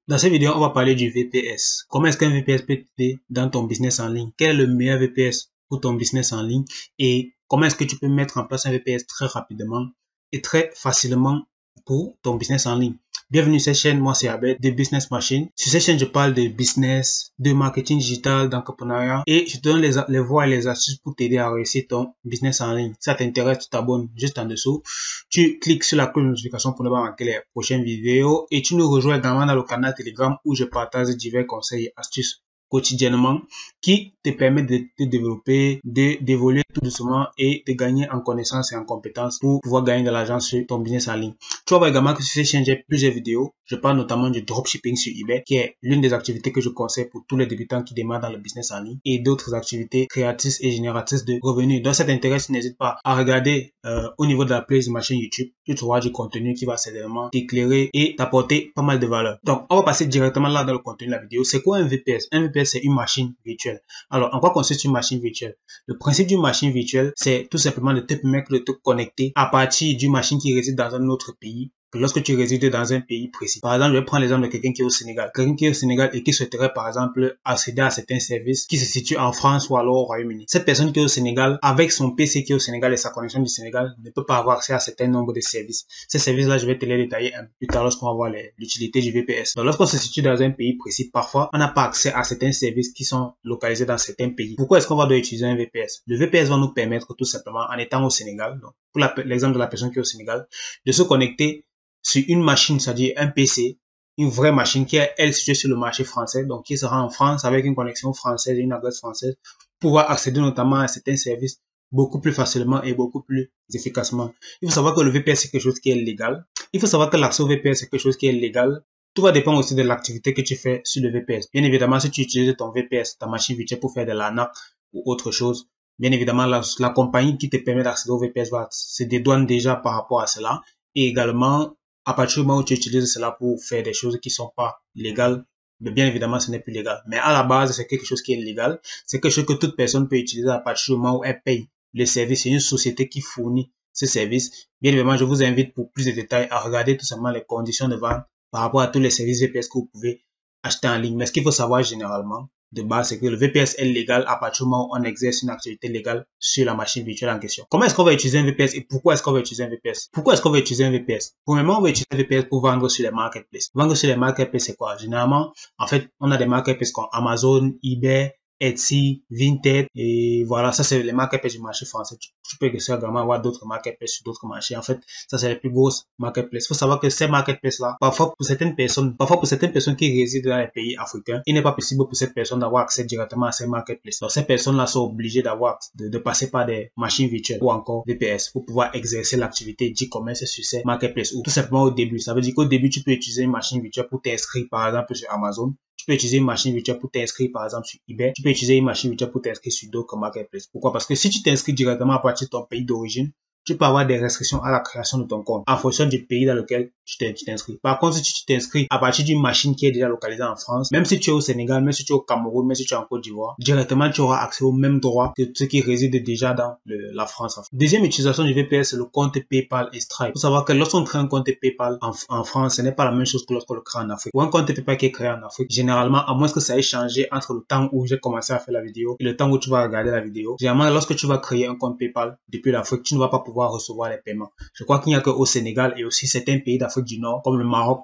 Dans cette vidéo, on va parler du VPS. Comment est-ce qu'un VPS peut t'aider dans ton business en ligne? Quel est le meilleur VPS pour ton business en ligne? Et comment est-ce que tu peux mettre en place un VPS très rapidement et très facilement pour ton business en ligne? Bienvenue sur cette chaîne, moi c'est Abed de Business Machine. Sur cette chaîne, je parle de business, de marketing digital, d'entrepreneuriat et je te donne les voies et les astuces pour t'aider à réussir ton business en ligne. Si ça t'intéresse, tu t'abonnes juste en dessous. Tu cliques sur la cloche de notification pour ne pas manquer les prochaines vidéos et tu nous rejoins également dans le canal Telegram où je partage divers conseils et astuces quotidiennement qui te permettent de te développer, d'évoluer tout doucement et de gagner en connaissances et en compétences pour pouvoir gagner de l'argent sur ton business en ligne. Tu vas voir également que sur cette chaîne, j'ai plusieurs vidéos. Je parle notamment du dropshipping sur eBay qui est l'une des activités que je conseille pour tous les débutants qui démarrent dans le business en ligne et d'autres activités créatrices et génératrices de revenus. Donc, si ça t'intéresse, n'hésite pas à regarder au niveau de la playlist de ma chaîne YouTube. Tu trouveras du contenu qui va certainement t'éclairer et t'apporter pas mal de valeur. Donc, on va passer directement là dans le contenu de la vidéo. C'est quoi un VPS? Un VPS, c'est une machine virtuelle. Alors, en quoi consiste une machine virtuelle? Le principe d'une machine virtuelle, c'est tout simplement de te permettre de te connecter à partir d'une machine qui réside dans un autre pays. Lorsque tu résides dans un pays précis. Par exemple, je vais prendre l'exemple de quelqu'un qui est au Sénégal. Quelqu'un qui est au Sénégal et qui souhaiterait, par exemple, accéder à certains services qui se situent en France ou alors au Royaume-Uni. Cette personne qui est au Sénégal, avec son PC qui est au Sénégal et sa connexion du Sénégal, ne peut pas avoir accès à un certain nombre de services. Ces services-là, je vais te les détailler un peu plus tard lorsqu'on va voir l'utilité du VPS. Donc, lorsqu'on se situe dans un pays précis, parfois, on n'a pas accès à certains services qui sont localisés dans certains pays. Pourquoi est-ce qu'on va devoir utiliser un VPS? Le VPS va nous permettre tout simplement, en étant au Sénégal, donc, pour l'exemple de la personne qui est au Sénégal, de se connecter sur une machine, c'est-à-dire un PC, une vraie machine qui est, elle, située sur le marché français, donc qui sera en France avec une connexion française et une adresse française, pour pouvoir accéder notamment à certains services beaucoup plus facilement et beaucoup plus efficacement. Il faut savoir que le VPS, c'est quelque chose qui est légal. Il faut savoir que l'accès au VPS, c'est quelque chose qui est légal. Tout va dépendre aussi de l'activité que tu fais sur le VPS. Bien évidemment, si tu utilises ton VPS, ta machine virtuelle pour faire de l'ANAC ou autre chose, bien évidemment, la compagnie qui te permet d'accéder au VPS va se dédouane déjà par rapport à cela. Et également, à partir du moment où tu utilises cela pour faire des choses qui sont pas légales, mais bien évidemment, ce n'est plus légal. Mais à la base, c'est quelque chose qui est légal. C'est quelque chose que toute personne peut utiliser à partir du moment où elle paye le service. C'est une société qui fournit ce service. Bien évidemment, je vous invite pour plus de détails à regarder tout simplement les conditions de vente par rapport à tous les services VPS que vous pouvez acheter en ligne. Mais ce qu'il faut savoir généralement, de base, c'est que le VPS est légal à partir du moment où on exerce une activité légale sur la machine virtuelle en question. Comment est-ce qu'on va utiliser un VPS et pourquoi est-ce qu'on va utiliser un VPS? Pourquoi est-ce qu'on va utiliser un VPS? Premièrement, on va utiliser un VPS pour vendre sur les marketplaces. Vendre sur les marketplaces, c'est quoi? Généralement, en fait, on a des marketplaces comme Amazon, eBay, Etsy, Vinted, et voilà, ça c'est les marketplaces du marché français. Tu peux également avoir d'autres marketplaces sur d'autres marchés. En fait, ça c'est les plus grosses marketplaces. Il faut savoir que ces marketplaces-là, parfois pour certaines personnes qui résident dans les pays africains, il n'est pas possible pour cette personne d'avoir accès directement à ces marketplaces. Donc ces personnes-là sont obligées de passer par des machines virtuelles ou encore VPS pour pouvoir exercer l'activité d'e-commerce sur ces marketplaces. Ou tout simplement au début. Ça veut dire qu'au début, tu peux utiliser une machine virtuelle pour t'inscrire par exemple sur Amazon. Tu peux utiliser une machine virtuelle pour t'inscrire par exemple sur eBay. Tu peux utiliser une machine virtuelle pour t'inscrire sur d'autres marketplaces. Pourquoi? Parce que si tu t'inscris directement à partir de ton pays d'origine, tu peux avoir des restrictions à la création de ton compte en fonction du pays dans lequel tu t'inscris. Par contre, si tu t'inscris à partir d'une machine qui est déjà localisée en France, même si tu es au Sénégal, même si tu es au Cameroun, même si tu es en Côte d'Ivoire, directement tu auras accès aux mêmes droits que ceux qui résident déjà dans la France. Deuxième utilisation du VPS, c'est le compte PayPal et Stripe. Il faut savoir que lorsqu'on crée un compte PayPal en France, ce n'est pas la même chose que lorsqu'on le crée en Afrique. Ou un compte PayPal qui est créé en Afrique, généralement, à moins que ça ait changé entre le temps où j'ai commencé à faire la vidéo et le temps où tu vas regarder la vidéo, généralement, lorsque tu vas créer un compte PayPal depuis l'Afrique, tu ne vas pas pouvoir recevoir les paiements. Je crois qu'il n'y a qu'au Sénégal et aussi certains pays d'Afrique du Nord, comme le Maroc,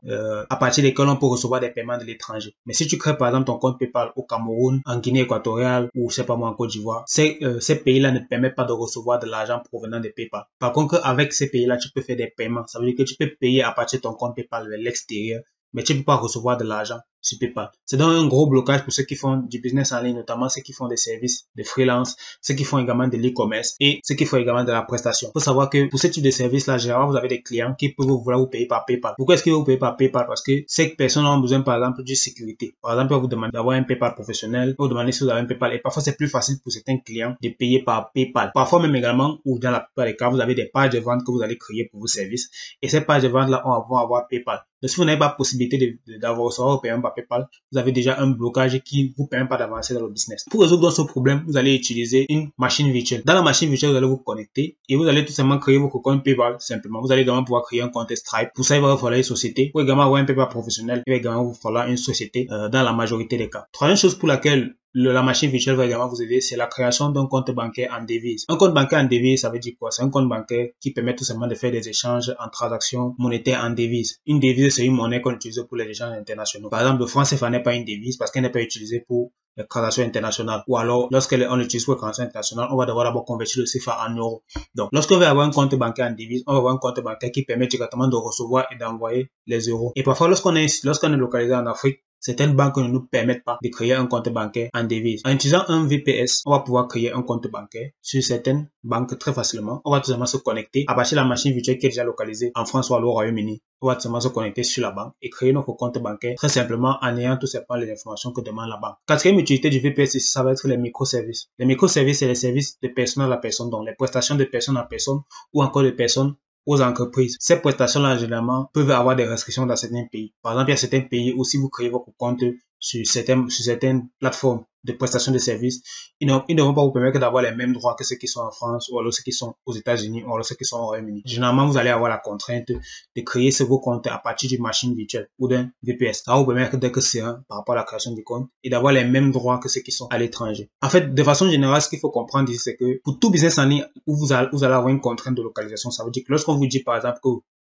à partir desquels on peut recevoir des paiements de l'étranger. Mais si tu crées par exemple ton compte PayPal au Cameroun, en Guinée équatoriale ou je sais pas moi en Côte d'Ivoire, ces pays-là ne te permettent pas de recevoir de l'argent provenant de PayPal. Par contre, avec ces pays-là, tu peux faire des paiements. Ça veut dire que tu peux payer à partir de ton compte PayPal vers l'extérieur, mais tu ne peux pas recevoir de l'argent sur PayPal. C'est donc un gros blocage pour ceux qui font du business en ligne, notamment ceux qui font des services de freelance, ceux qui font également de l'e-commerce et ceux qui font également de la prestation. Il faut savoir que pour ce type de service-là, généralement, vous avez des clients qui peuvent vouloir vous payer par PayPal. Pourquoi est-ce qu'ils vont vous payer par PayPal? Parce que ces personnes ont besoin, par exemple, de sécurité. Par exemple, vous demandez d'avoir un PayPal professionnel, vous demandez si vous avez un PayPal et parfois c'est plus facile pour certains clients de payer par PayPal. Parfois même également, ou dans la plupart des cas, vous avez des pages de vente que vous allez créer pour vos services et ces pages de vente-là vont avoir PayPal. Donc, si vous n'avez pas possibilité d'avoir recevoir vos paiements par PayPal, vous avez déjà un blocage qui ne vous permet pas d'avancer dans le business. Pour résoudre ce problème, vous allez utiliser une machine virtuelle. Dans la machine virtuelle, vous allez vous connecter et vous allez tout simplement créer votre compte PayPal simplement. Vous allez également pouvoir créer un compte Stripe. Pour ça, il va vous falloir une société. Pour également avoir un PayPal professionnel, il va également vous falloir une société dans la majorité des cas. Troisième chose pour laquelle la machine virtuelle va également vous aider, c'est la création d'un compte bancaire en devise. Un compte bancaire en devise, ça veut dire quoi? C'est un compte bancaire qui permet tout simplement de faire des échanges en transactions monétaires en devise. Une devise, c'est une monnaie qu'on utilise pour les échanges internationaux. Par exemple, le franc CFA n'est pas une devise parce qu'elle n'est pas utilisée pour les transactions internationales. Ou alors, lorsqu'on l'utilise pour les transactions internationales, on va devoir d'abord convertir le CFA en euros. Donc, lorsqu'on veut avoir un compte bancaire en devise, on va avoir un compte bancaire qui permet directement de recevoir et d'envoyer les euros. Et parfois, lorsqu'on est localisé en Afrique, certaines banques ne nous permettent pas de créer un compte bancaire en devise. En utilisant un VPS, on va pouvoir créer un compte bancaire sur certaines banques très facilement. On va tout simplement se connecter à partir de la machine virtuelle qui est déjà localisée en France ou au Royaume-Uni. On va tout simplement se connecter sur la banque et créer notre compte bancaire très simplement en ayant tout simplement les informations que demande la banque. Quatrième utilité du VPS ici, ça va être les microservices. Les microservices, c'est les services de personne à la personne, donc les prestations de personne à personne ou encore de personnes aux entreprises. Ces prestations-là, généralement, peuvent avoir des restrictions dans certains pays. Par exemple, il y a certains pays où si vous créez votre compte sur certaines plateformes de prestations de services, ils ne vont pas vous permettre d'avoir les mêmes droits que ceux qui sont en France ou alors ceux qui sont aux États-Unis ou alors ceux qui sont au Royaume-Uni. Généralement, vous allez avoir la contrainte de créer vos comptes à partir d'une machine virtuelle ou d'un VPS. Ça va vous permettre d'être serein par rapport à la création du compte et d'avoir les mêmes droits que ceux qui sont à l'étranger. En fait, de façon générale, ce qu'il faut comprendre ici, c'est que pour tout business en ligne où vous allez avoir une contrainte de localisation, ça veut dire que lorsqu'on vous dit par exemple que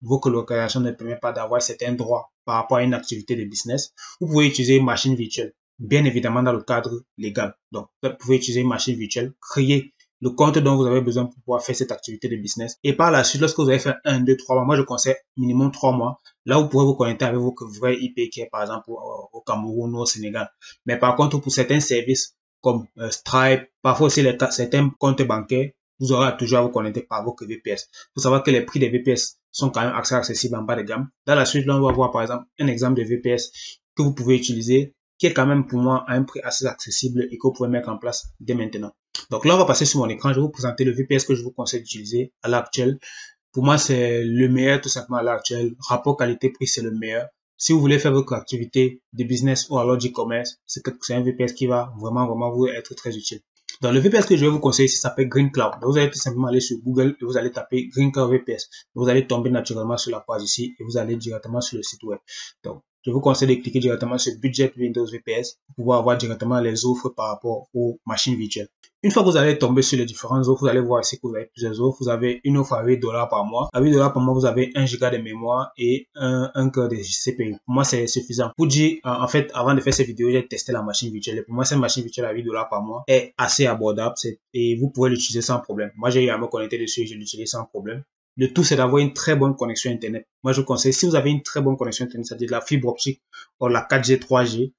votre localisation ne permet pas d'avoir certains droits par rapport à une activité de business, vous pouvez utiliser une machine virtuelle, bien évidemment dans le cadre légal. Donc, vous pouvez utiliser une machine virtuelle, créer le compte dont vous avez besoin pour pouvoir faire cette activité de business. Et par la suite, lorsque vous avez fait 1, 2, 3 mois, moi je conseille minimum 3 mois, là vous pourrez vous connecter avec votre vrai IP qui est par exemple au Cameroun ou au Sénégal. Mais par contre, pour certains services comme Stripe, parfois aussi certains comptes bancaires, vous aurez toujours à vous connecter par votre VPS. Il faut savoir que les prix des VPS sont quand même assez accessibles en bas de gamme. Dans la suite, là, on va voir par exemple un exemple de VPS que vous pouvez utiliser, qui est quand même pour moi à un prix assez accessible et que vous pouvez mettre en place dès maintenant. Donc là, on va passer sur mon écran. Je vais vous présenter le VPS que je vous conseille d'utiliser à l'heure actuelle. Pour moi, c'est le meilleur tout simplement à l'heure actuelle. Rapport qualité-prix, c'est le meilleur. Si vous voulez faire votre activité de business ou alors d'e-commerce, c'est un VPS qui va vraiment vous être très utile. Donc, le VPS que je vais vous conseiller ici s'appelle Green Cloud. Donc, vous allez tout simplement aller sur Google et vous allez taper Green Cloud VPS. Vous allez tomber naturellement sur la page ici et vous allez directement sur le site web. Donc, je vous conseille de cliquer directement sur Budget Windows VPS pour pouvoir avoir directement les offres par rapport aux machines virtuelles. Une fois que vous allez tomber sur les différentes offres, vous allez voir ici que vous avez plusieurs offres. Vous avez une offre à $8 par mois. À $8 par mois, vous avez 1 Go de mémoire et un cœur de CPU. Pour moi, c'est suffisant. Pour dire, en fait, avant de faire cette vidéo, j'ai testé la machine virtuelle. Et pour moi, cette machine virtuelle à $8 par mois est assez abordable et vous pouvez l'utiliser sans problème. Moi, j'ai eu à me connecter dessus et je l'utilise sans problème. Le tout, c'est d'avoir une très bonne connexion Internet. Moi, je vous conseille, si vous avez une très bonne connexion Internet, c'est-à-dire de la fibre optique ou la 4G, 3G,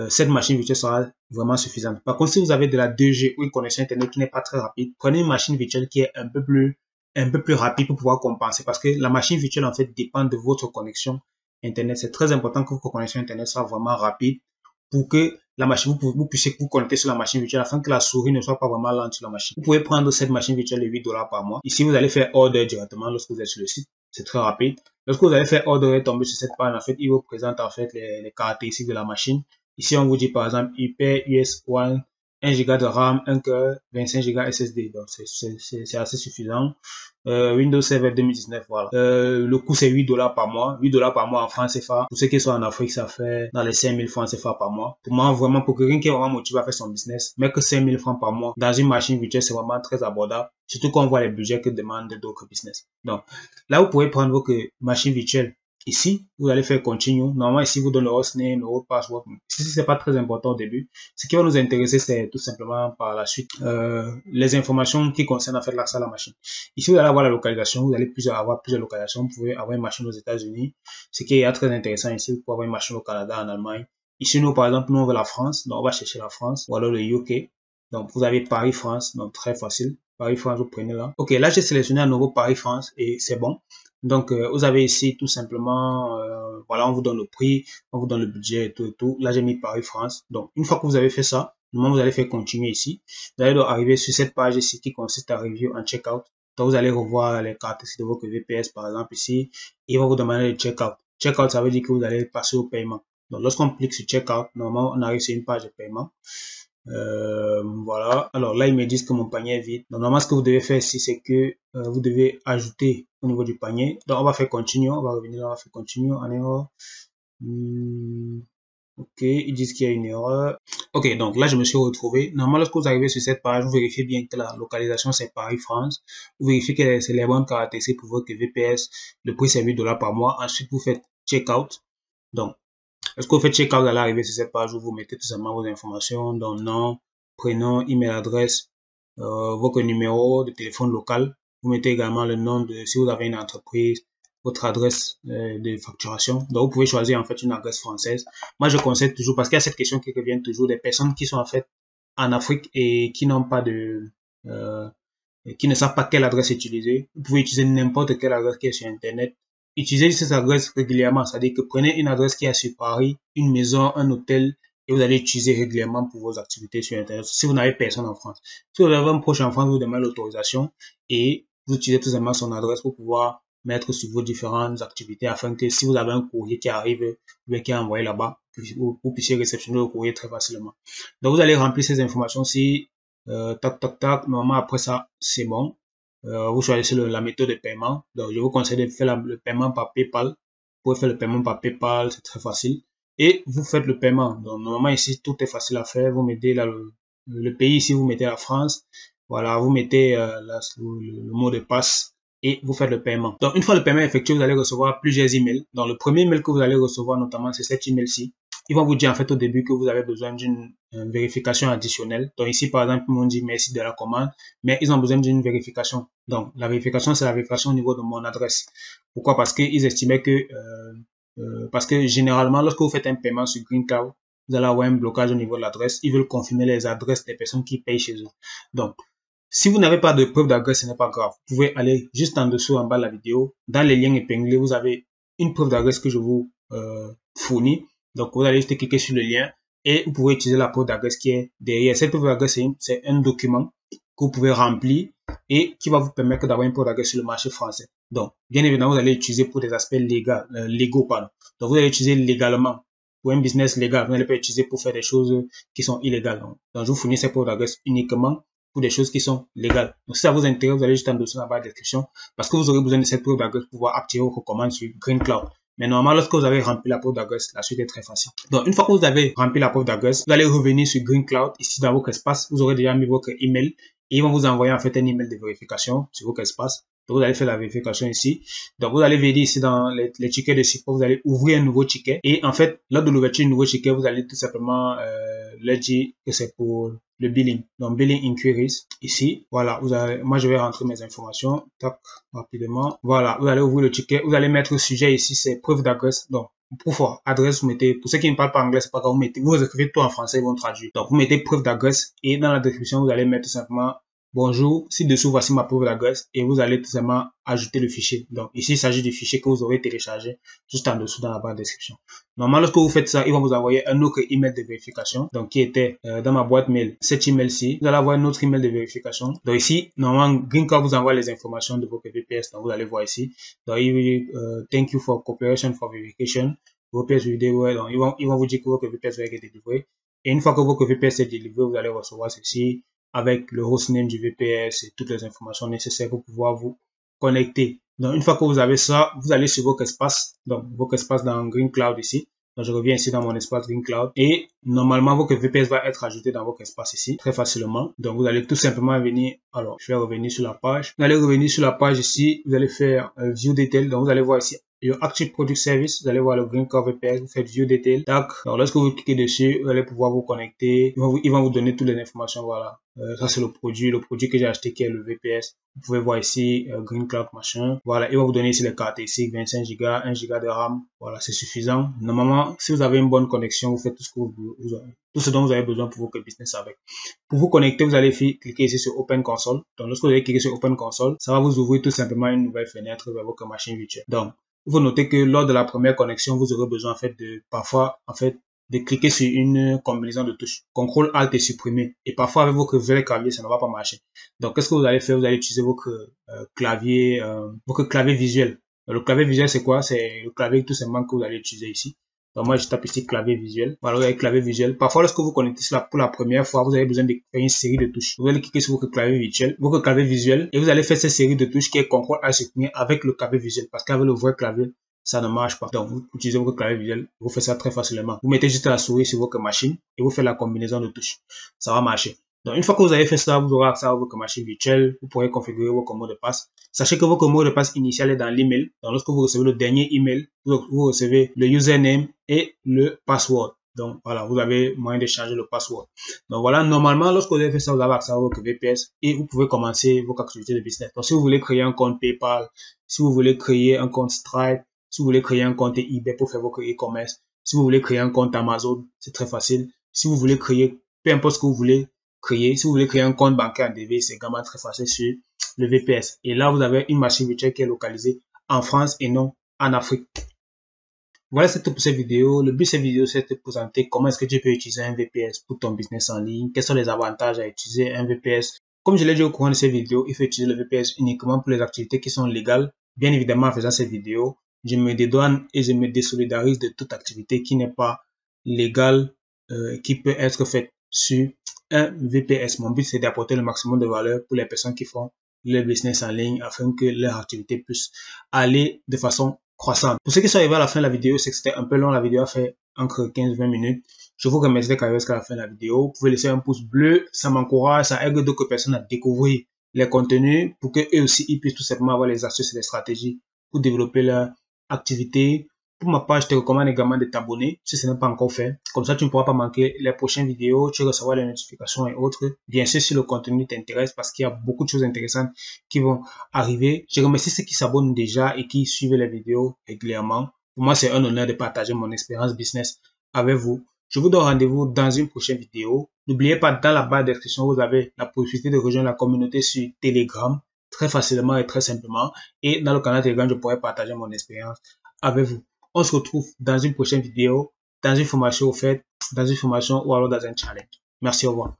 cette machine virtuelle sera vraiment suffisante. Par contre, si vous avez de la 2G ou une connexion Internet qui n'est pas très rapide, prenez une machine virtuelle qui est un peu plus rapide pour pouvoir compenser. Parce que la machine virtuelle, en fait, dépend de votre connexion Internet. C'est très important que votre connexion Internet soit vraiment rapide pour que la machine, vous puissiez vous connecter sur la machine virtuelle afin que la souris ne soit pas vraiment lente sur la machine. Vous pouvez prendre cette machine virtuelle de $8 par mois. Ici, vous allez faire order directement lorsque vous êtes sur le site. C'est très rapide. Lorsque vous allez faire order et tomber sur cette page, en fait, il vous présente en fait les caractéristiques de la machine. Ici, on vous dit par exemple hyper US One, 1 Go de RAM, 1 cœur, 25 Go SSD. Donc, c'est assez suffisant. Windows Server 2019, voilà. Le coût, c'est $8 par mois. $8 par mois en francs CFA. Pour ceux qui sont en Afrique, ça fait dans les 5000 francs CFA par mois. Pour moi, vraiment, pour quelqu'un qui est vraiment motivé à faire son business, mais que 5000 francs par mois dans une machine virtuelle, c'est vraiment très abordable. Surtout quand on voit les budgets que demandent d'autres business. Donc, là, vous pouvez prendre votre machine virtuelle. Ici, vous allez faire continue. Normalement, ici, vous donne le hostname, le mot password. Ici, c'est pas très important au début. Ce qui va nous intéresser, c'est tout simplement par la suite les informations qui concernent en fait l'accès à la machine. Ici, vous allez avoir la localisation. Vous allez avoir plusieurs localisations. Vous pouvez avoir une machine aux États-Unis. Ce qui est très intéressant ici, vous pouvez avoir une machine au Canada, en Allemagne. Ici, nous, par exemple, nous, on veut la France. Donc, on va chercher la France ou alors le UK. Donc, vous avez Paris-France. Donc, très facile. Paris-France, vous prenez là. Ok, là, j'ai sélectionné à nouveau Paris-France et c'est bon. Donc, vous avez ici tout simplement, voilà, on vous donne le prix, on vous donne le budget et tout. Là, j'ai mis Paris-France. Donc, une fois que vous avez fait ça, normalement, vous allez faire continuer ici. Vous allez donc arriver sur cette page ici qui consiste à review en checkout. Donc, vous allez revoir les caractéristiques de votre VPS, par exemple, ici. Il va vous demander le checkout. Checkout, ça veut dire que vous allez passer au paiement. Donc, lorsqu'on clique sur Checkout, normalement, on arrive sur une page de paiement. Voilà. Alors là, ils me disent que mon panier est vide. Donc, normalement, ce que vous devez faire ici, c'est que vous devez ajouter au niveau du panier. Donc, on va faire Continue. On va revenir là, on va faire Continue en erreur. Ok, ils disent qu'il y a une erreur. Ok, donc là, je me suis retrouvé. Normalement, lorsque vous arrivez sur cette page, vous vérifiez bien que la localisation, c'est Paris-France. Vous vérifiez que c'est les bonnes caractéristiques pour votre VPS. Le prix, c'est 8 $ par mois. Ensuite, vous faites Checkout. Donc, lorsque vous faites Checkout, vous allez arriver sur cette page où vous mettez tout simplement vos informations, donc nom, prénom, email adresse, votre numéro de téléphone local. Vous mettez également le nom de, si vous avez une entreprise, votre adresse de facturation. Donc, vous pouvez choisir en fait une adresse française. Moi, je conseille toujours, parce qu'il y a cette question qui revient toujours, des personnes qui sont en fait en Afrique et qui n'ont pas de, qui ne savent pas quelle adresse utiliser. Vous pouvez utiliser n'importe quelle adresse qui est sur Internet. Utilisez cette adresse régulièrement, c'est-à-dire que prenez une adresse qui est sur Paris, une maison, un hôtel, et vous allez utiliser régulièrement pour vos activités sur Internet. Si vous n'avez personne en France, si vous avez un proche en France, vous demandez l'autorisation et vous utilisez tout simplement son adresse pour pouvoir mettre sur vos différentes activités afin que si vous avez un courrier qui arrive ou qui est envoyé là-bas, vous puissiez réceptionner le courrier très facilement. Donc, vous allez remplir ces informations-ci, tac, tac, tac. Normalement, après ça, c'est bon. Vous choisissez la méthode de paiement. Donc, je vous conseille de faire le paiement par PayPal. Vous pouvez faire le paiement par PayPal, c'est très facile. Et vous faites le paiement. Donc, normalement, ici, tout est facile à faire. Vous mettez là le pays, ici, vous mettez la France. Voilà, vous mettez le mot de passe et vous faites le paiement. Donc, une fois le paiement effectué, vous allez recevoir plusieurs emails. Donc, le premier email que vous allez recevoir, notamment, c'est cet email-ci. Ils vont vous dire en fait au début que vous avez besoin d'une vérification additionnelle. Donc ici, par exemple, ils m'ont dit merci de la commande, mais ils ont besoin d'une vérification. Donc la vérification, c'est la vérification au niveau de mon adresse. Pourquoi? Parce qu'ils estimaient que, parce que généralement, lorsque vous faites un paiement sur GreenCloud, vous allez avoir un blocage au niveau de l'adresse. Ils veulent confirmer les adresses des personnes qui payent chez eux. Donc, si vous n'avez pas de preuve d'adresse, ce n'est pas grave. Vous pouvez aller juste en dessous, en bas de la vidéo. Dans les liens épinglés, vous avez une preuve d'adresse que je vous fournis. Donc, vous allez juste cliquer sur le lien et vous pouvez utiliser la preuve d'adresse qui est derrière. Cette preuve d'adresse, c'est un document que vous pouvez remplir et qui va vous permettre d'avoir une preuve d'adresse sur le marché français. Donc, bien évidemment, vous allez utiliser pour des aspects légaux. Donc, vous allez utiliser légalement pour un business légal. Vous n'allez pas utiliser pour faire des choses qui sont illégales. Donc, je vous fournis cette preuve d'adresse uniquement pour des choses qui sont légales. Donc, si ça vous intéresse, vous allez juste en dessous dans la barre de description parce que vous aurez besoin de cette preuve d'adresse pour pouvoir activer vos commandes sur GreenCloud. Mais normalement, lorsque vous avez rempli la preuve d'adresse, la suite est très facile. Donc, une fois que vous avez rempli la preuve d'adresse, vous allez revenir sur GreenCloud. Ici, dans votre espace, vous aurez déjà mis votre email et ils vont vous envoyer en fait un email de vérification sur votre espace. Donc, vous allez faire la vérification ici. Donc, vous allez venir ici dans les tickets de support, vous allez ouvrir un nouveau ticket. Et en fait, lors de l'ouverture du nouveau ticket, vous allez tout simplement leur dire que c'est pour le billing. Donc, billing inquiries. Ici, voilà, moi, je vais rentrer mes informations. Tac, rapidement. Voilà, vous allez ouvrir le ticket. Vous allez mettre le sujet ici, c'est preuve d'adresse. Donc, pour adresse, vous mettez, pour ceux qui ne parlent pas anglais, c'est pas grave, vous écrivez tout en français, ils vont traduire. Donc, vous mettez preuve d'adresse et dans la description, vous allez mettre tout simplement bonjour, ci-dessous, voici ma preuve d'adresse et vous allez tout simplement ajouter le fichier. Donc, ici, il s'agit du fichier que vous aurez téléchargé juste en dessous dans la barre de description. Normalement, lorsque vous faites ça, ils vont vous envoyer un autre email de vérification, donc qui était dans ma boîte mail. Cet email-ci, vous allez avoir un autre email de vérification. Donc ici, normalement, GreenCloud vous envoie les informations de votre VPS. Donc, vous allez voir ici. Donc, thank you for cooperation for verification. VPS vidéo, donc ils vont vous dire que votre VPS va être délivré. Et une fois que votre VPS est délivré, vous allez recevoir ceci avec le hostname du VPS et toutes les informations nécessaires pour pouvoir vous connecter. Donc, une fois que vous avez ça, vous allez sur votre espace. Donc, votre espace dans GreenCloud ici. Donc, je reviens ici dans mon espace GreenCloud. Et normalement, votre VPS va être ajouté dans votre espace ici, très facilement. Donc, vous allez tout simplement venir. Alors, je vais revenir sur la page. Vous allez revenir sur la page ici. Vous allez faire View Detail. Donc, vous allez voir ici Your Active Product Service, vous allez voir le GreenCloud VPS, vous faites View Detail. Tac. Alors, lorsque vous cliquez dessus, vous allez pouvoir vous connecter. Ils vont vous donner toutes les informations. Voilà. Ça, c'est le produit que j'ai acheté qui est le VPS. Vous pouvez voir ici GreenCloud machin. Voilà. Ils vont vous donner ici les caractéristiques 25 Go, 1 Go de RAM. Voilà, c'est suffisant. Normalement, si vous avez une bonne connexion, vous faites tout ce dont vous avez besoin pour votre business avec. Pour vous connecter, vous allez cliquer ici sur Open Console. Donc, lorsque vous allez cliquer sur Open Console, ça va vous ouvrir tout simplement une nouvelle fenêtre vers votre machine virtuelle. Donc, il faut noter que lors de la première connexion, vous aurez besoin de cliquer sur une combinaison de touches. CTRL Alt et supprimer. Et parfois avec votre vrai clavier, ça ne va pas marcher. Donc qu'est-ce que vous allez faire? Vous allez utiliser votre clavier visuel. Le clavier visuel, c'est quoi? C'est le clavier tout simplement que vous allez utiliser ici. Donc moi, je tape ici clavier visuel. Voilà, vous avez clavier visuel. Parfois, lorsque vous connectez cela pour la première fois, vous avez besoin de faire une série de touches. Vous allez cliquer sur votre clavier visuel, et vous allez faire cette série de touches qui est CTRL A supprimer avec le clavier visuel. Parce qu'avec le vrai clavier, ça ne marche pas. Donc, vous utilisez votre clavier visuel, vous faites ça très facilement. Vous mettez juste la souris sur votre machine et vous faites la combinaison de touches. Ça va marcher. Donc, une fois que vous avez fait ça, vous aurez accès à votre machine virtuelle. Vous pourrez configurer votre mot de passe. Sachez que votre mot de passe initial est dans l'email. Donc, lorsque vous recevez le dernier email, vous recevez le username et le password. Donc, voilà, vous avez moyen de changer le password. Donc, voilà, normalement, lorsque vous avez fait ça, vous avez accès à votre VPS et vous pouvez commencer votre activité de business. Donc, si vous voulez créer un compte PayPal, si vous voulez créer un compte Stripe, si vous voulez créer un compte eBay pour faire votre e-commerce, si vous voulez créer un compte Amazon, c'est très facile. Si vous voulez créer, peu importe ce que vous voulez créer, si vous voulez créer un compte bancaire en DV, c'est également très facile sur le VPS. Et là, vous avez une machine virtuelle qui est localisée en France et non en Afrique. Voilà, c'est tout pour cette vidéo. Le but de cette vidéo, c'est de te présenter comment est-ce que tu peux utiliser un VPS pour ton business en ligne, quels sont les avantages à utiliser un VPS. Comme je l'ai dit au courant de cette vidéo, il faut utiliser le VPS uniquement pour les activités qui sont légales. Bien évidemment, en faisant cette vidéo, je me dédouane et je me désolidarise de toute activité qui n'est pas légale, qui peut être faite sur un VPS. Mon but, c'est d'apporter le maximum de valeur pour les personnes qui font le business en ligne afin que leur activité puisse aller de façon croissante. Pour ceux qui sont arrivés à la fin de la vidéo, c'est que c'était un peu long. La vidéo a fait entre 15-20 minutes. Je vous remercie d'être arrivé jusqu'à la fin de la vidéo. Vous pouvez laisser un pouce bleu. Ça m'encourage, ça aide d'autres personnes à découvrir les contenus pour qu'eux aussi, ils puissent tout simplement avoir les astuces et les stratégies pour développer leur activité. Pour ma part, je te recommande également de t'abonner si ce n'est pas encore fait. Comme ça, tu ne pourras pas manquer les prochaines vidéos, tu recevras les notifications et autres. Bien sûr, si le contenu t'intéresse, parce qu'il y a beaucoup de choses intéressantes qui vont arriver. Je remercie ceux qui s'abonnent déjà et qui suivent les vidéos régulièrement. Pour moi, c'est un honneur de partager mon expérience business avec vous. Je vous donne rendez-vous dans une prochaine vidéo. N'oubliez pas, dans la barre de description, vous avez la possibilité de rejoindre la communauté sur Telegram très facilement et très simplement. Et dans le canal Telegram, je pourrai partager mon expérience avec vous. On se retrouve dans une prochaine vidéo, dans une formation offerte, dans une formation ou alors dans un challenge. Merci, au revoir.